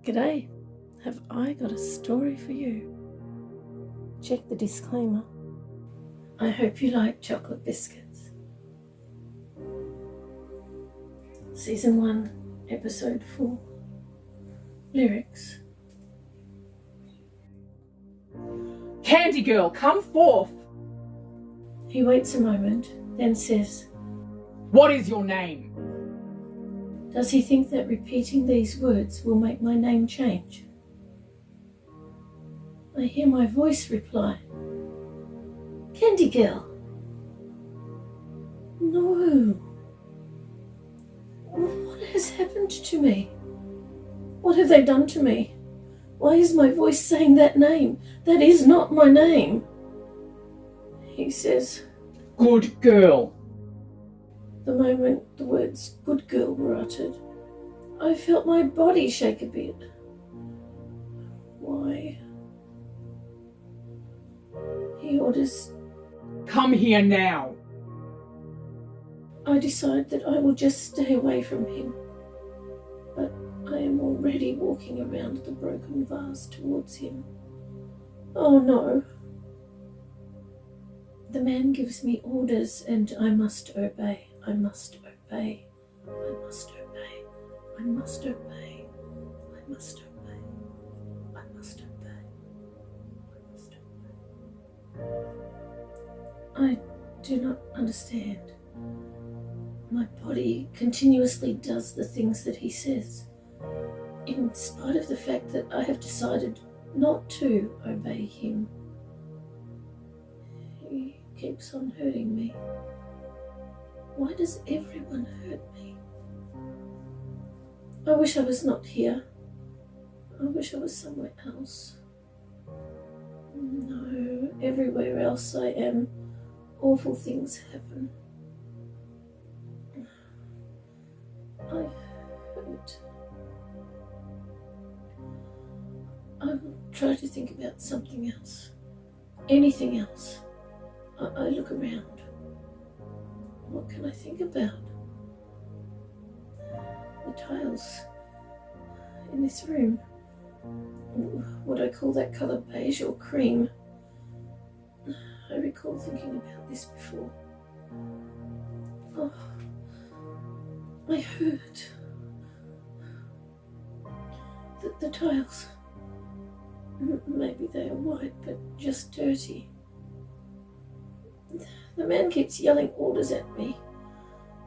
G'day, have I got a story for you? Check the disclaimer. I hope you like chocolate biscuits. Season 1, Episode 4. Lyrics. Candy girl, come forth! He waits a moment, then says, What is your name? Does he think that repeating these words will make my name change? I hear my voice reply, Candy girl. No. What has happened to me? What have they done to me? Why is my voice saying that name? That is not my name. He says, Good girl. The moment the words good girl were uttered, I felt my body shake a bit. Why? He orders, Come here now. I decide that I will just stay away from him. But I am already walking around the broken vase towards him. Oh no. The man gives me orders and I must obey. I must obey. I must obey. I must obey. I must obey. I must obey. I must obey. I do not understand. My body continuously does the things that he says, in spite of the fact that I have decided not to obey him. He keeps on hurting me. Why does everyone hurt me? I wish I was not here. I wish I was somewhere else. No, everywhere else I am, awful things happen. I hurt. I will try to think about something else. Anything else. I look around. What can I think about? The tiles in this room. Would I call that colour beige or cream? I recall thinking about this before. Oh, I hurt. The tiles. Maybe they are white, but just dirty. The man keeps yelling orders at me.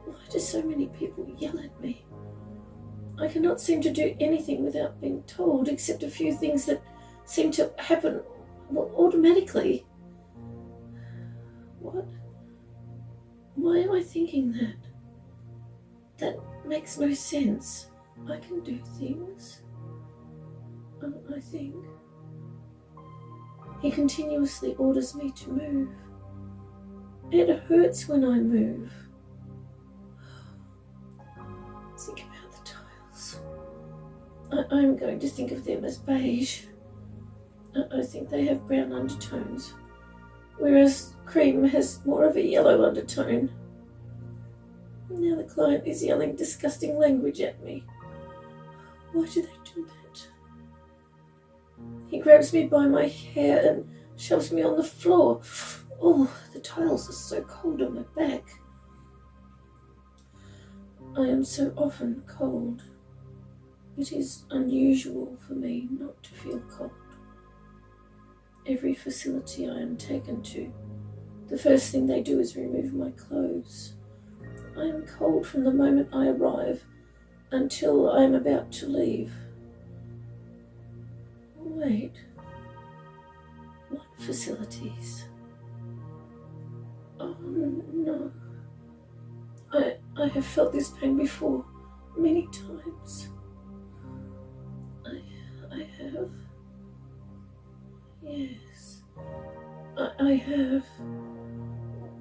Why do so many people yell at me? I cannot seem to do anything without being told, except a few things that seem to happen automatically. What? Why am I thinking that? That makes no sense. I can do things. I think. He continuously orders me to move. It hurts when I move. Think about the tiles. I'm going to think of them as beige. I think they have brown undertones, whereas cream has more of a yellow undertone. Now the client is yelling disgusting language at me. Why do they do that? He grabs me by my hair and shoves me on the floor. Oh, the tiles are so cold on my back. I am so often cold. It is unusual for me not to feel cold. Every facility I am taken to, the first thing they do is remove my clothes. I am cold from the moment I arrive until I am about to leave. Wait, what facilities? Oh no. I have felt this pain before, many times. I have. Yes, I have.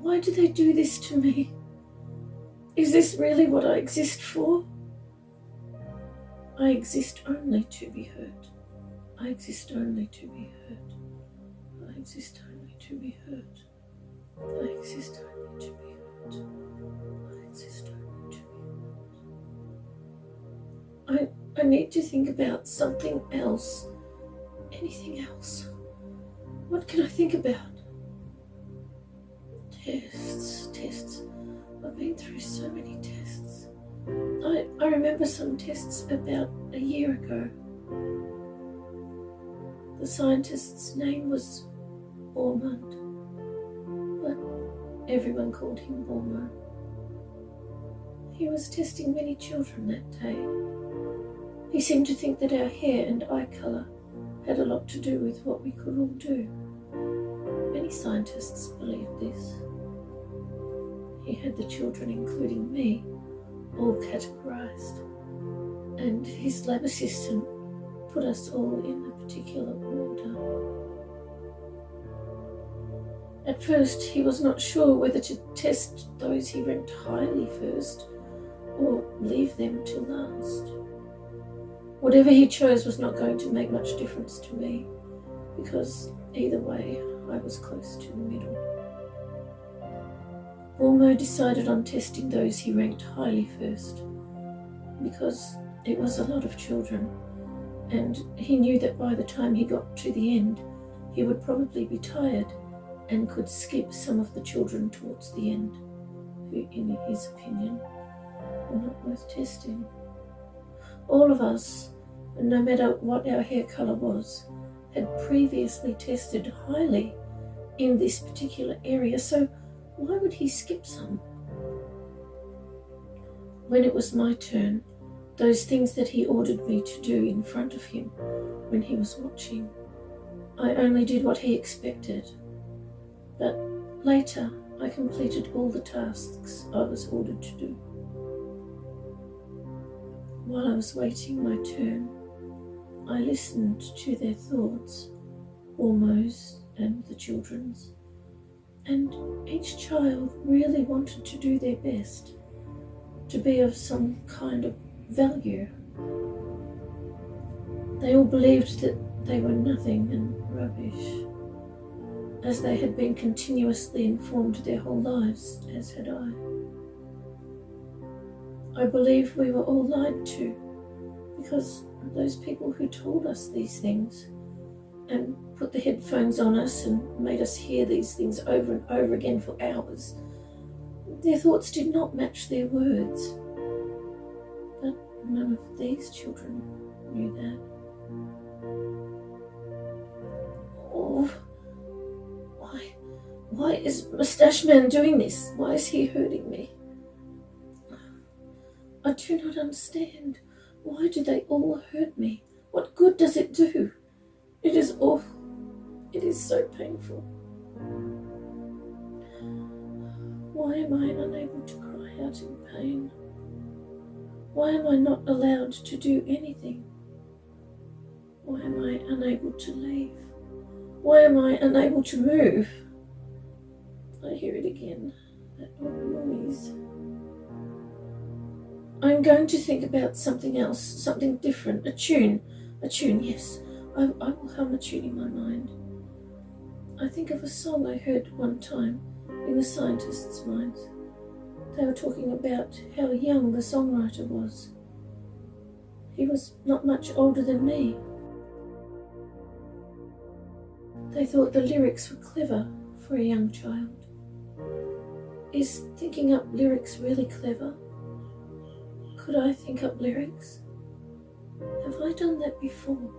Why do they do this to me? Is this really what I exist for? I exist only to be hurt. I exist only to be hurt. I exist only to be hurt. I exist only to be hurt. I exist only to be hurt. I need to think about something else. Anything else? What can I think about? Tests. I've been through so many tests. I remember some tests about a year ago. The scientist's name was Ormond, but everyone called him Ormo. He was testing many children that day. He seemed to think that our hair and eye colour had a lot to do with what we could all do. Many scientists believed this. He had the children, including me, all categorised, and his lab assistant put us all in a particular order. At first, he was not sure whether to test those he ranked highly first or leave them till last. Whatever he chose was not going to make much difference to me, because either way, I was close to the middle. Ormo decided on testing those he ranked highly first, because it was a lot of children, and he knew that by the time he got to the end, he would probably be tired and could skip some of the children towards the end, who, in his opinion, were not worth testing. All of us, no matter what our hair colour was, had previously tested highly in this particular area, so why would he skip some? When it was my turn, those things that he ordered me to do in front of him when he was watching, I only did what he expected. But later, I completed all the tasks I was ordered to do. While I was waiting my turn, I listened to their thoughts, Ormo's and the children's, and each child really wanted to do their best, to be of some kind of value. They all believed that they were nothing and rubbish, as they had been continuously informed their whole lives, as had I. I believe we were all lied to, because those people who told us these things and put the headphones on us and made us hear these things over and over again for hours, their thoughts did not match their words. But none of these children knew that. Oh, why is Moustache Man doing this? Why is he hurting me? I do not understand. Why do they all hurt me? What good does it do? It is awful. It is so painful. Why am I unable to cry out in pain? Why am I not allowed to do anything? Why am I unable to leave? Why am I unable to move? I hear it again, that old noise. I'm going to think about something else, something different, a tune, yes. I will hum a tune in my mind. I think of a song I heard one time in the scientists' minds. They were talking about how young the songwriter was. He was not much older than me. They thought the lyrics were clever for a young child. Is thinking up lyrics really clever? Could I think up lyrics? Have I done that before?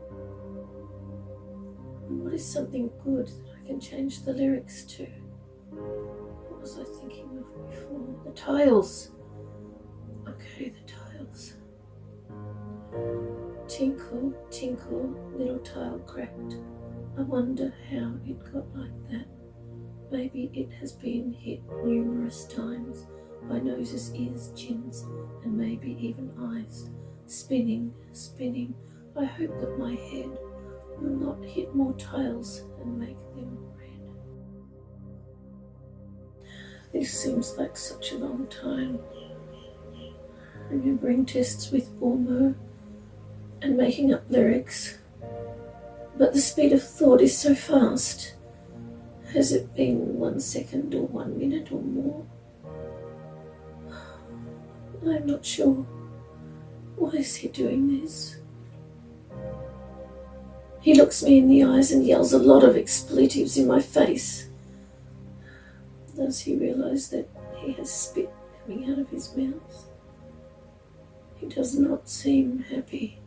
What is something good that I can change the lyrics to? What was I thinking of before? The tiles. Okay, the tiles. Tinkle, tinkle, little tile cracked. I wonder how it got like that. Maybe it has been hit numerous times by noses, ears, chins, and maybe even eyes. Spinning, spinning. I hope that my head will not hit more tiles and make them red. This seems like such a long time. Remembering tests with Ormo and making up lyrics. But the speed of thought is so fast. Has it been 1 second or 1 minute or more? I'm not sure. Why is he doing this? He looks me in the eyes and yells a lot of expletives in my face. Does he realize that he has spit coming out of his mouth? He does not seem happy.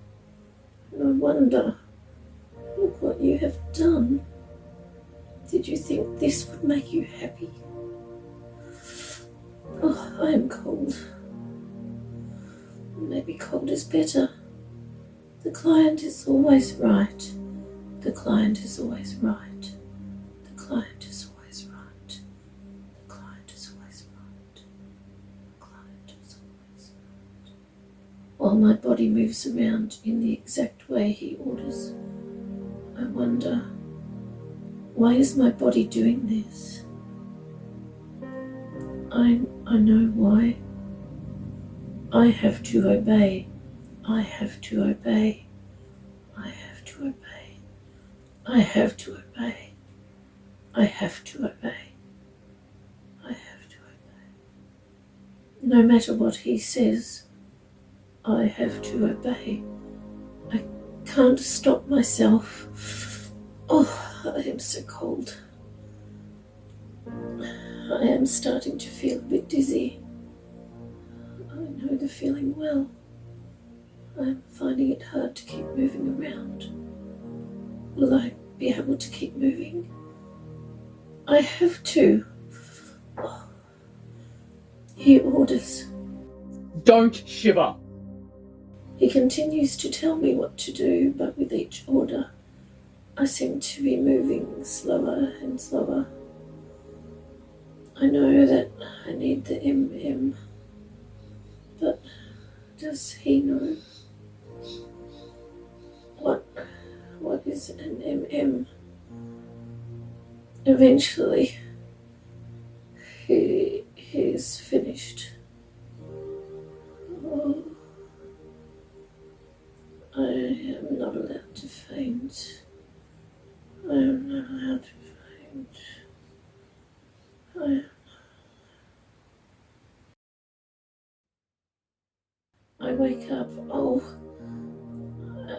And I wonder, look what you have done. Did you think this would make you happy? Oh, I am cold. Maybe cold is better. The client is always right. The client is always right. The client is always right. The client is always right. The client is always right. While my body moves around in the exact way he orders, I wonder, why is my body doing this? I know why. I have to obey. I have to obey. I have to obey. I have to obey. I have to obey. I have to obey. No matter what he says, I have to obey. I can't stop myself. Oh, I am so cold. I am starting to feel a bit dizzy. I know the feeling well. I'm finding it hard to keep moving around. Will I be able to keep moving? I have to. Oh. He orders. Don't shiver. He continues to tell me what to do, but with each order, I seem to be moving slower and slower. I know that I need the MM, but does he know? What is an MM? Eventually, he is finished. Oh, I am not allowed to faint. I am not allowed to faint. I wake up. Oh,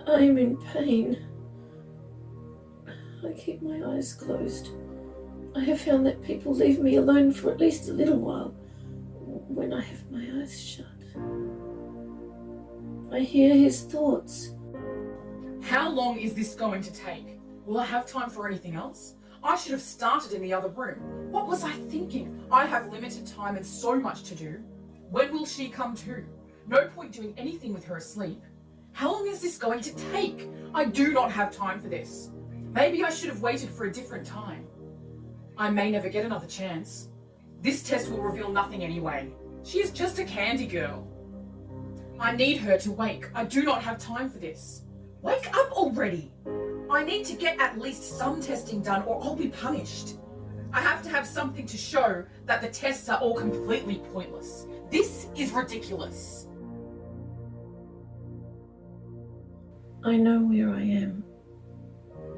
I am in pain. I keep my eyes closed. I have found that people leave me alone for at least a little while when I have my eyes shut. I hear his thoughts. How long is this going to take? Will I have time for anything else? I should have started in the other room. What was I thinking? I have limited time and so much to do. When will she come to? No point doing anything with her asleep. How long is this going to take? I do not have time for this. Maybe I should have waited for a different time. I may never get another chance. This test will reveal nothing anyway. She is just a candy girl. I need her to wake. I do not have time for this. Wake up already. I need to get at least some testing done or I'll be punished. I have to have something to show that the tests are all completely pointless. This is ridiculous. I know where I am.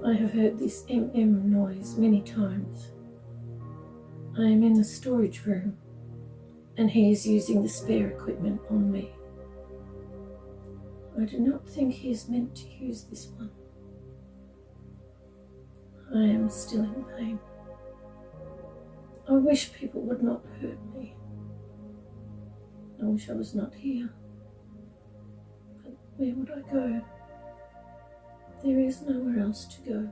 I have heard this MM noise many times. I am in the storage room, and he is using the spare equipment on me. I do not think he is meant to use this one. I am still in pain. I wish people would not hurt me. I wish I was not here. But where would I go? There is nowhere else to go.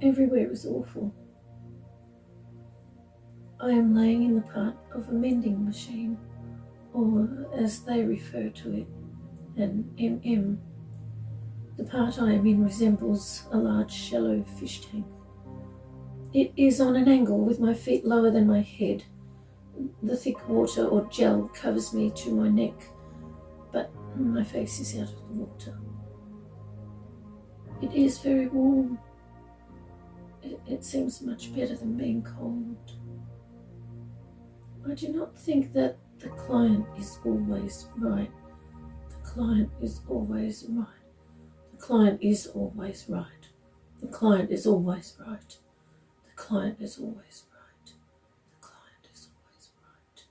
Everywhere is awful. I am laying in the part of a mending machine, or as they refer to it, an MM. The part I am in resembles a large shallow fish tank. It is on an angle with my feet lower than my head. The thick water or gel covers me to my neck, but my face is out of the water. It is very warm. It seems much better than being cold. I do not think that the client is always right. The client is always right. The client is always right. The client is always right. The client is always right. The client is always right.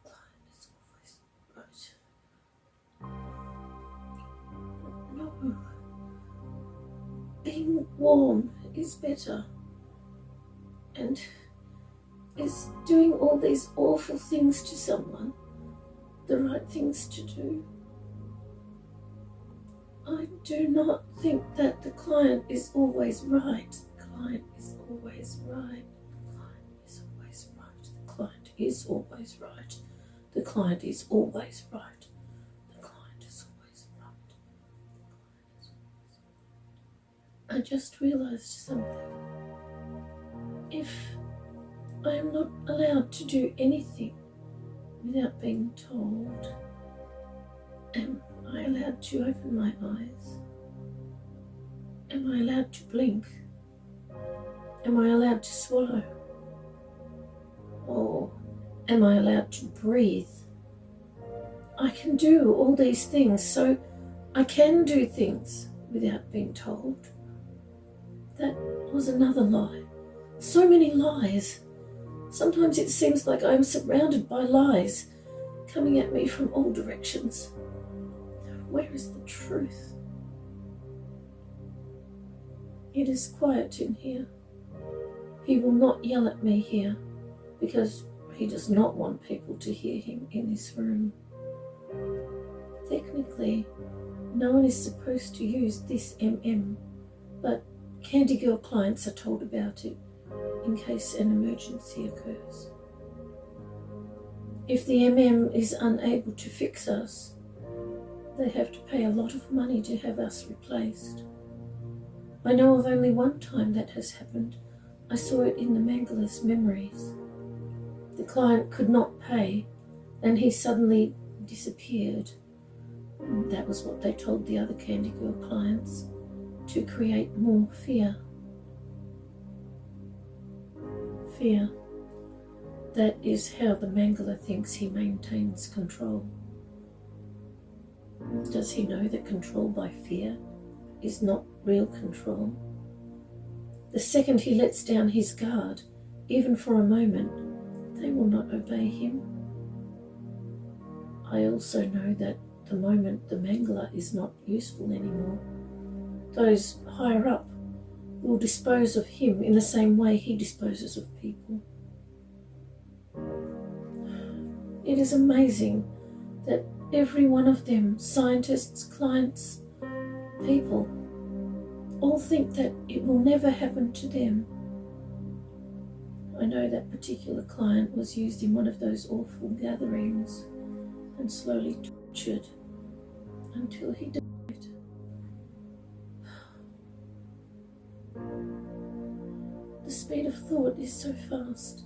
The client is always right. No. Being warm is better. And is doing all these awful things to someone the right things to do? I do not think that the client is always right. The client is always right. The client is always right. The client is always right. The client is always right. I just realized something. If I am not allowed to do anything without being told, am I allowed to open my eyes? Am I allowed to blink? Am I allowed to swallow? Or am I allowed to breathe? I can do all these things, so I can do things without being told. That was another lie. So many lies. Sometimes it seems like I am surrounded by lies coming at me from all directions. Where is the truth? It is quiet in here. He will not yell at me here because he does not want people to hear him in this room. Technically, no one is supposed to use this but Candy Girl clients are told about it in case an emergency occurs. If the is unable to fix us, they have to pay a lot of money to have us replaced. I know of only one time that has happened. I saw it in the Mangala's memories. The client could not pay and he suddenly disappeared. That was what they told the other Candy Girl clients, to create more fear. Fear. That is how the Mangala thinks he maintains control. Does he know that control by fear is not real control? The second he lets down his guard, even for a moment, they will not obey him. I also know that the moment the Mangala is not useful anymore, those higher up will dispose of him in the same way he disposes of people. It is amazing that every one of them, scientists, clients, people, all think that it will never happen to them. I know that particular client was used in one of those awful gatherings and slowly tortured until he died. The speed of thought is so fast.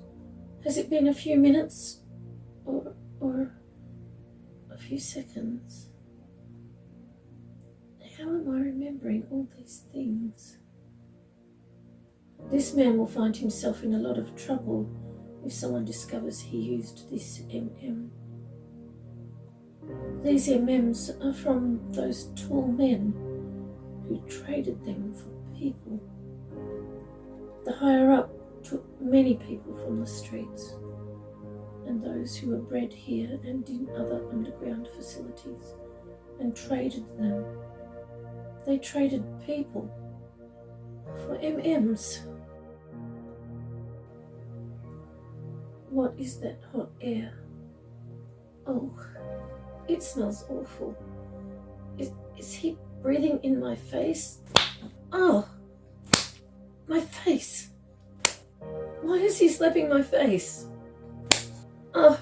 Has it been a few minutes or a few seconds? How am I remembering all these things? This man will find himself in a lot of trouble if someone discovers he used this These are from those tall men who traded them for people. The higher up took many people from the streets and those who were bred here and in other underground facilities and traded them. They traded people for MMs. What is that hot air? Oh, it smells awful. Is he breathing in my face? Oh, my face. Why is he slapping my face? Oh,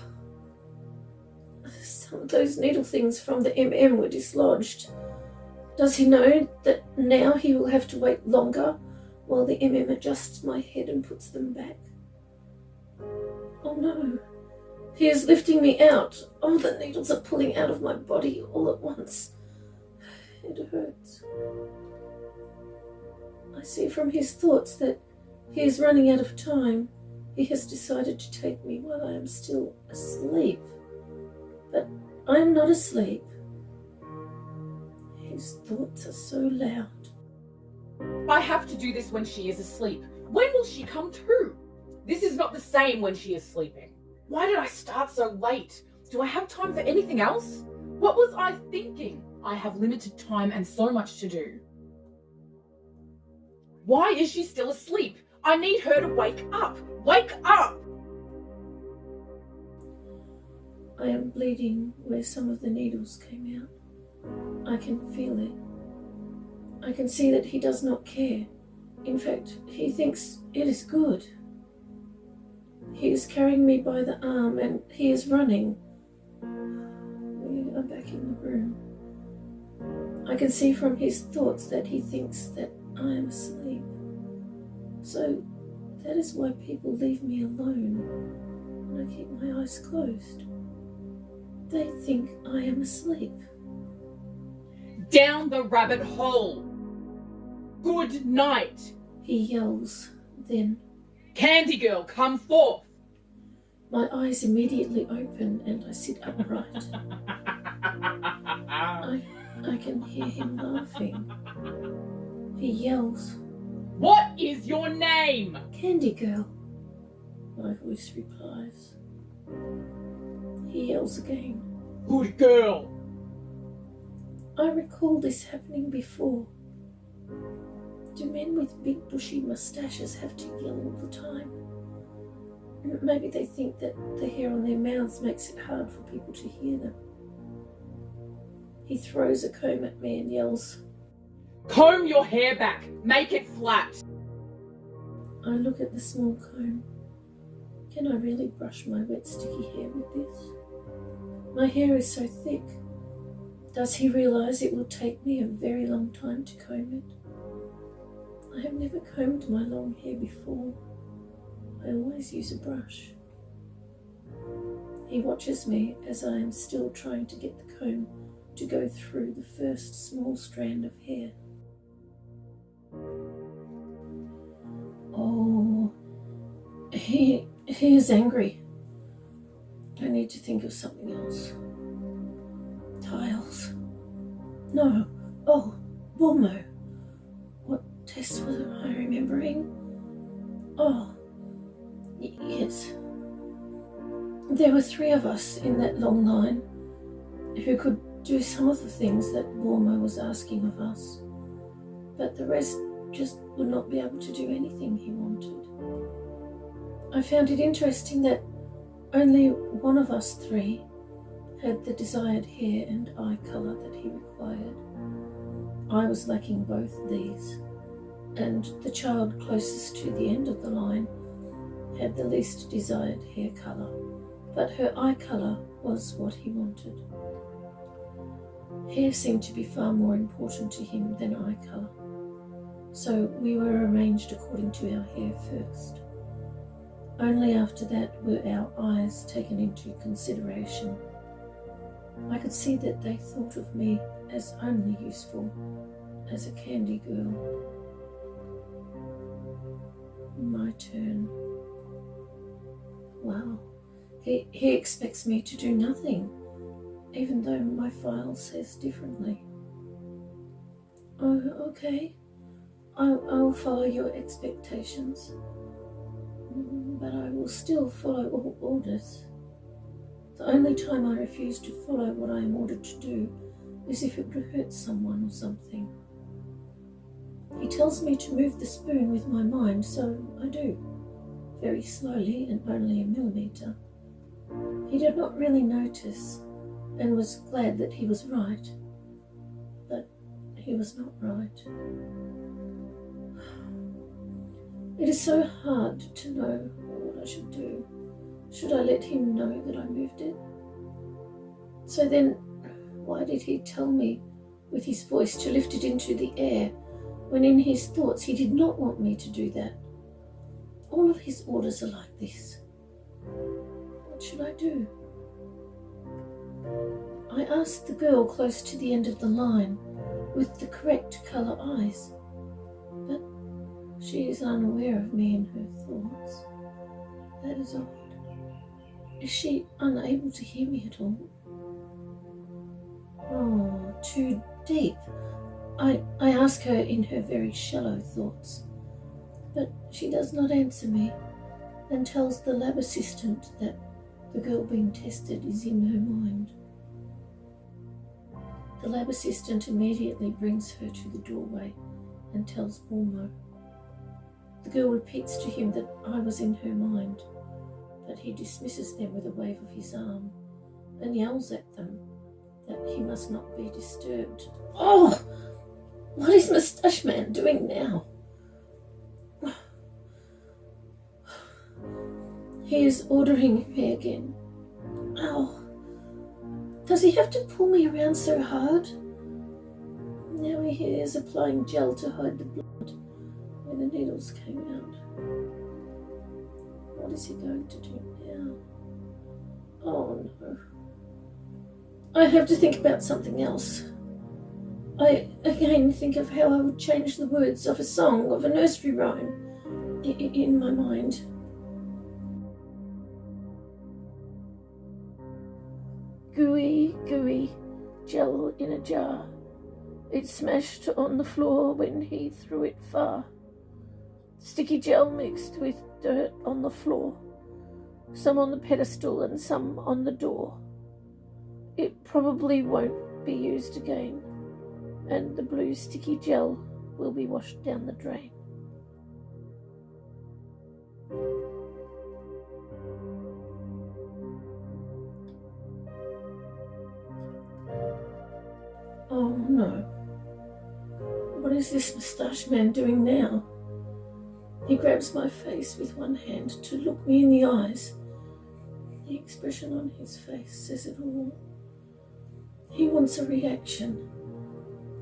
some of those needle things from the were dislodged. Does he know that now he will have to wait longer while the adjusts my head and puts them back? Oh no, he is lifting me out. Oh, the needles are pulling out of my body all at once. It hurts. I see from his thoughts that he is running out of time. He has decided to take me while I am still asleep. But I am not asleep. His thoughts are so loud. I have to do this when she is asleep. When will she come to? This is not the same when she is sleeping. Why did I start so late? Do I have time for anything else? What was I thinking? I have limited time and so much to do. Why is she still asleep? I need her to wake up. Wake up! I am bleeding where some of the needles came out. I can feel it. I can see that he does not care. In fact, he thinks it is good. He is carrying me by the arm and he is running. We are back in the room. I can see from his thoughts that he thinks that I am asleep. So that is why people leave me alone when I keep my eyes closed. They think I am asleep. Down the rabbit hole! Good night! He yells, then, Candy girl, come forth! my eyes immediately open and I sit upright. I can hear him laughing. He yells, What is your name? Candy girl, my voice replies. He yells again. Good girl. I recall this happening before. Do men with big bushy moustaches have to yell all the time? Maybe they think that the hair on their mouths makes it hard for people to hear them. He throws a comb at me and yells, Comb your hair back. Make it flat. I look at the small comb. Can I really brush my wet sticky hair with this? My hair is so thick. Does he realize it will take me a very long time to comb it? I have never combed my long hair before. I always use a brush. He watches me as I am still trying to get the comb to go through the first small strand of hair. Oh, he is angry. I need to think of something else. Tiles. No. Oh, Bulmo. What test was I remembering? Oh, yes. There were 3 of us in that long line who could do some of the things that Bulmo was asking of us, but the rest just would not be able to do anything he wanted. I found it interesting that only one of us 3 had the desired hair and eye colour that he required. I was lacking both these, and the child closest to the end of the line had the least desired hair colour, but her eye colour was what he wanted. Hair seemed to be far more important to him than eye colour, so we were arranged according to our hair first. Only after that were our eyes taken into consideration. I could see that they thought of me as only useful as a candy girl. My turn. Wow, he expects me to do nothing, even though my file says differently. Oh, okay. I will follow your expectations, but I will still follow all orders. The only time I refuse to follow what I am ordered to do is if it would hurt someone or something. He tells me to move the spoon with my mind, so I do, very slowly and only a millimetre. He did not really notice and was glad that he was right, but he was not right. It is so hard to know what I should do. Should I let him know that I moved it? So then, why did he tell me with his voice to lift it into the air, when in his thoughts he did not want me to do that? All of his orders are like this. What should I do? I asked the girl close to the end of the line with the correct colour eyes, but she is unaware of me and her thoughts. That is odd. Is she unable to hear me at all? Oh, too deep. I ask her in her very shallow thoughts, but she does not answer me and tells the lab assistant that the girl being tested is in her mind. The lab assistant immediately brings her to the doorway and tells Bulmo. The girl repeats to him that I was in her mind, but he dismisses them with a wave of his arm and yells at them that he must not be disturbed. Oh! What is Moustache Man doing now? He is ordering me again. Ow. Does he have to pull me around so hard? Now he is applying gel to hide the blood where the needles came out. What is he going to do now? Oh no. I have to think about something else. I again think of how I would change the words of a song, of a nursery rhyme, in my mind. Gooey, gooey, gel in a jar. It smashed on the floor when he threw it far. Sticky gel mixed with dirt on the floor, some on the pedestal and some on the door. It probably won't be used again, and the blue sticky gel will be washed down the drain. Oh no. What is this Moustache Man doing now? He grabs my face with one hand to look me in the eyes. The expression on his face says it all. He wants a reaction,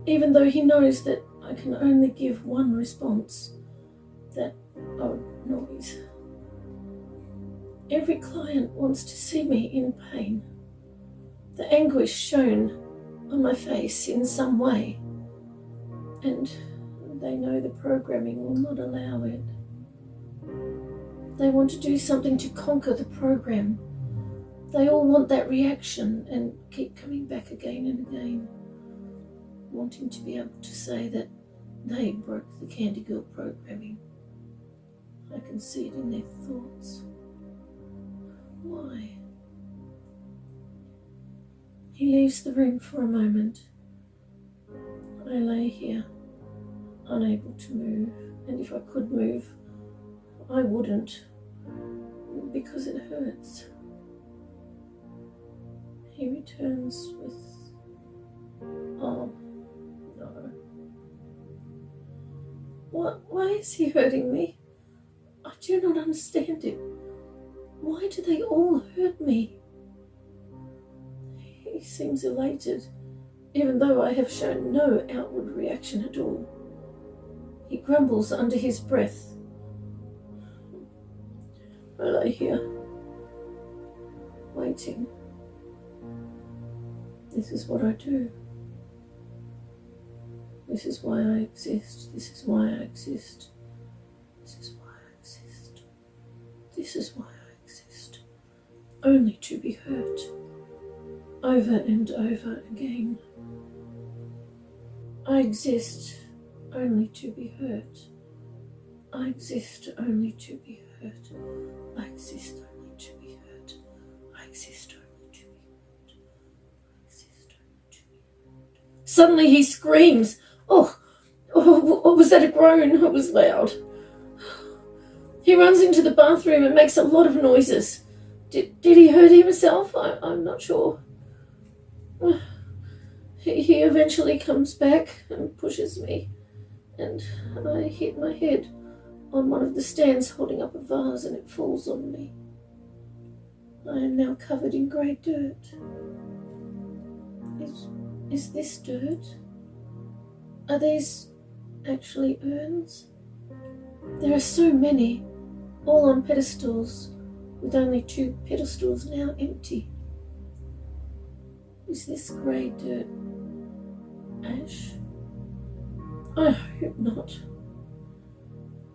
even though he knows that I can only give one response, that odd noise. Every client wants to see me in pain, the anguish shown on my face in some way, and they know the programming will not allow it. They want to do something to conquer the program. They all want that reaction and keep coming back again and again, wanting to be able to say that they broke the Candy Girl programming. I can see it in their thoughts. Why? He leaves the room for a moment. I lay here, unable to move, and if I could move, I wouldn't, because it hurts. He returns with, oh, no. Why is he hurting me? I do not understand it. Why do they all hurt me? He seems elated, even though I have shown no outward reaction at all. He grumbles under his breath. I lay here, waiting. This is what I do. This is why I exist. This is why I exist. This is why I exist. This is why I exist. Only to be hurt. Over and over again. I exist only to be hurt. I exist only to be hurt. I exist only to be hurt. I exist only to be hurt. I exist only to be hurt. Suddenly he screams. Oh, was that a groan? It was loud. He runs into the bathroom and makes a lot of noises. Did he hurt himself? I'm not sure. He eventually comes back and pushes me, and I hit my head on one of the stands holding up a vase, and it falls on me. I am now covered in grey dirt. Is this dirt? Are these actually urns? There are so many, all on pedestals, with only 2 pedestals now empty. Is this grey dirt ash? I hope not.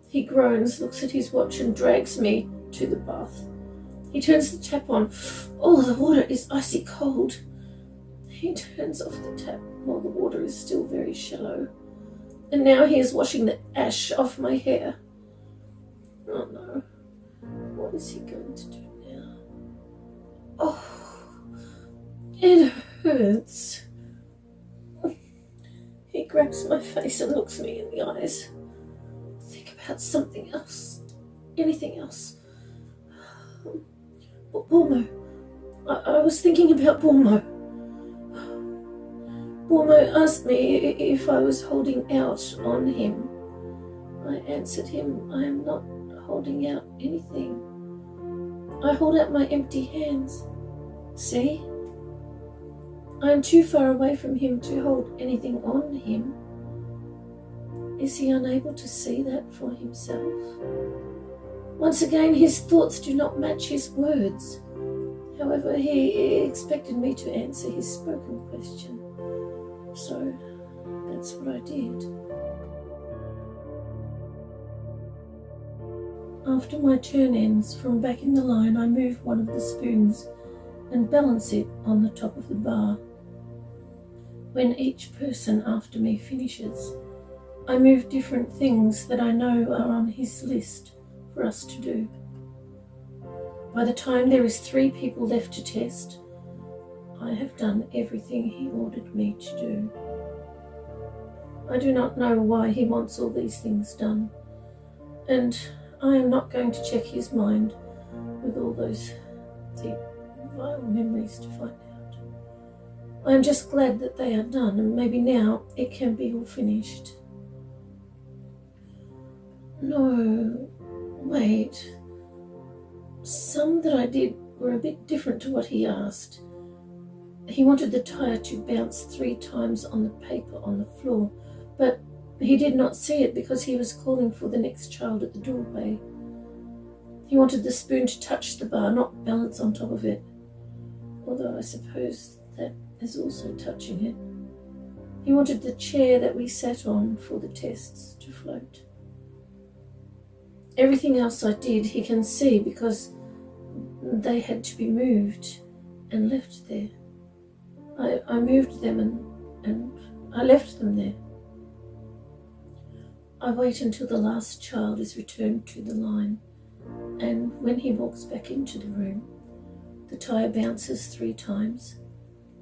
He groans, looks at his watch and drags me to the bath. He turns the tap on. Oh, the water is icy cold. He turns off the tap while the water is still very shallow. And now he is washing the ash off my hair. Oh no. What is he going to do now? Oh, it hurts. He grabs my face and looks me in the eyes. Think about something else. Anything else. Bormo. I was thinking about Bormo. Bormo asked me if I was holding out on him. I answered him, I am not holding out anything. I hold out my empty hands. See? I am too far away from him to hold anything on him. Is he unable to see that for himself? Once again, his thoughts do not match his words. However, he expected me to answer his spoken question. So, that's what I did. After my turn ends, from back in the line, I move one of the spoons and balance it on the top of the bar. When each person after me finishes, I move different things that I know are on his list for us to do. By the time there is 3 people left to test, I have done everything he ordered me to do. I do not know why he wants all these things done, and I am not going to check his mind with all those deep, vile memories to find out. I am just glad that they are done, and maybe now it can be all finished. No, wait. Some that I did were a bit different to what he asked. He wanted the tire to bounce 3 times on the paper on the floor, but he did not see it because he was calling for the next child at the doorway. He wanted the spoon to touch the bar, not balance on top of it, although I suppose that is also touching it. He wanted the chair that we sat on for the tests to float. Everything else I did he can see because they had to be moved and left there. I moved them and I left them there. I wait until the last child is returned to the line, and when he walks back into the room, the tire bounces 3 times,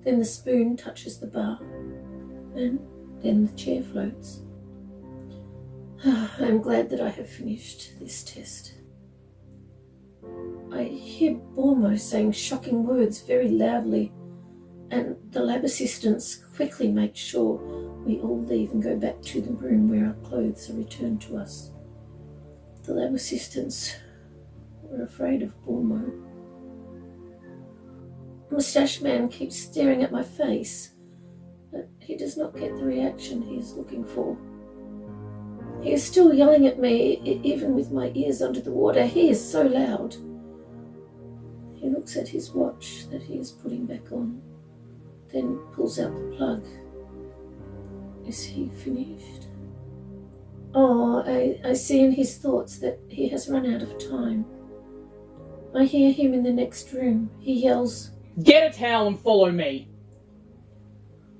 then the spoon touches the bar, and then the chair floats. I'm glad that I have finished this test. I hear Bormo saying shocking words very loudly, and the lab assistants quickly make sure we all leave and go back to the room where our clothes are returned to us. The lab assistants were afraid of Bormo. Moustache Man keeps staring at my face, but he does not get the reaction he is looking for. He is still yelling at me, even with my ears under the water. He is so loud. He looks at his watch that he is putting back on, then pulls out the plug. Is he finished? Oh, I see in his thoughts that he has run out of time. I hear him in the next room. He yells, Get a towel and follow me.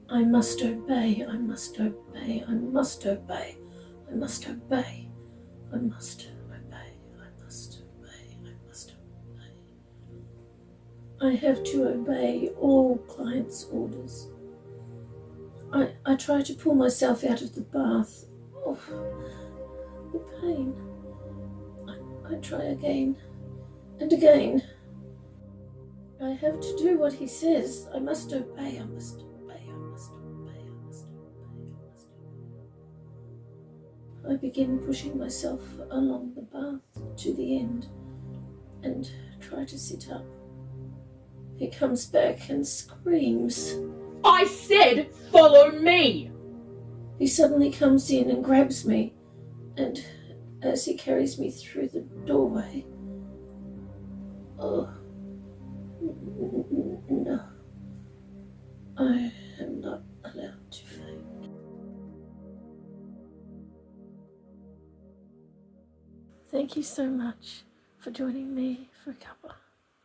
I must obey, I must obey, I must obey, I must obey, I must obey, I must obey, I must obey. I have to obey all clients' orders. I try to pull myself out of the bath. Oh, the pain. I try again and again. I have to do what he says. I must obey, I must obey, I must obey, I must obey, I must obey. I begin pushing myself along the bath to the end and try to sit up. He comes back and screams. I said follow me! He suddenly comes in and grabs me, and as he carries me through the doorway, oh, no, I am not allowed to faint. Thank you so much for joining me for a cuppa.